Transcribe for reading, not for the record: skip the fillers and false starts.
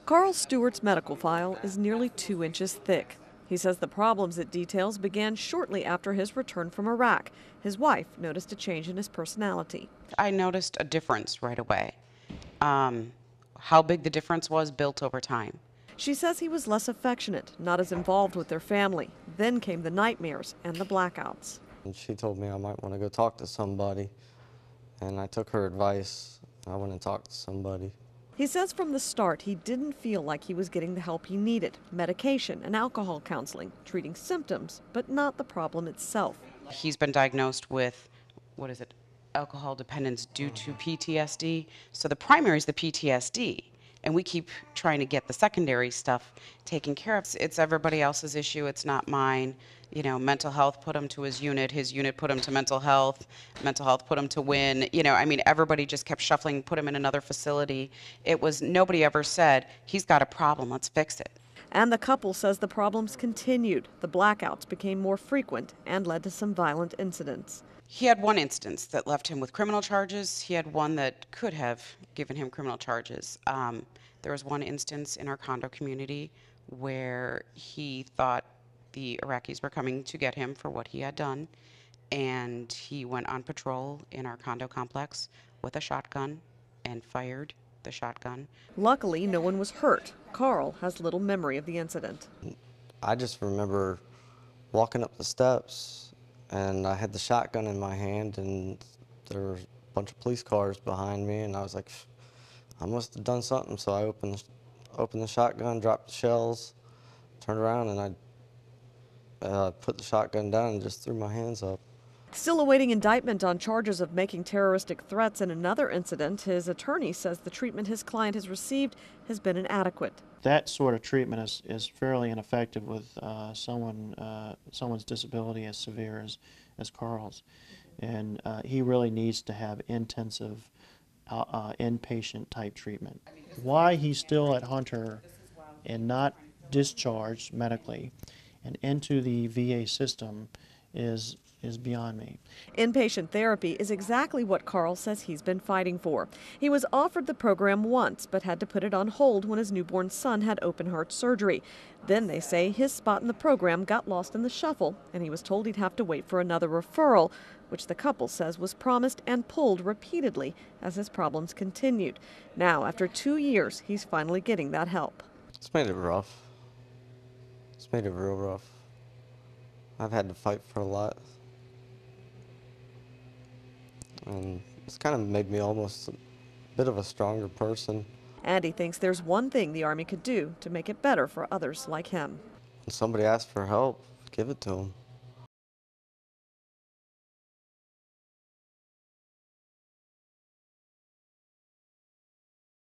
Carl Stewart's medical file is nearly 2 inches thick. He says the problems it details began shortly after his return from Iraq. His wife noticed a change in his personality. I noticed a difference right away. Um, how big the difference was built over time. She says he was less affectionate, not as involved with their family. Then came the nightmares and the blackouts. And she told me I might want to go talk to somebody, and I took her advice. I went and talked to somebody. He says from the start he didn't feel like he was getting the help he needed, medication and alcohol counseling, treating symptoms, but not the problem itself. He's been diagnosed with, alcohol dependence due to PTSD. So the primary is the PTSD, and we keep trying to get the secondary stuff taken care of. It's everybody else's issue, it's not mine. You know, mental health put him to his unit put him to mental health put him to WIN. You know, I mean, everybody just kept shuffling, put him in another facility. Nobody ever said, he's got a problem, let's fix it. And the couple says the problems continued. The blackouts became more frequent and led to some violent incidents. He had one instance that left him with criminal charges. He had one that could have given him criminal charges. There was one instance in our condo community where he thought the Iraqis were coming to get him for what he had done, and he went on patrol in our condo complex with a shotgun and fired the shotgun. Luckily, no one was hurt. Carl has little memory of the incident. I just remember walking up the steps, and I had the shotgun in my hand, and there were a bunch of police cars behind me, and I was like, I must have done something. So I opened the shotgun, dropped the shells, turned around, and I put the shotgun down and just threw my hands up. Still awaiting indictment on charges of making terroristic threats in another incident, his attorney says the treatment his client has received has been inadequate. That sort of treatment is fairly ineffective with someone's disability as severe as Carl's. And he really needs to have intensive inpatient type treatment. Why he's still at Hunter and not discharged medically and into the VA system is beyond me. Inpatient therapy is exactly what Carl says he's been fighting for. He was offered the program once, but had to put it on hold when his newborn son had open heart surgery. Then they say his spot in the program got lost in the shuffle, and he was told he'd have to wait for another referral, which the couple says was promised and pulled repeatedly as his problems continued. Now, after 2 years, he's finally getting that help. It's made it rough. It's made it real rough. I've had to fight for a lot. And it's kind of made me almost a bit of a stronger person. And he thinks there's one thing the Army could do to make it better for others like him. When somebody asks for help, give it to them.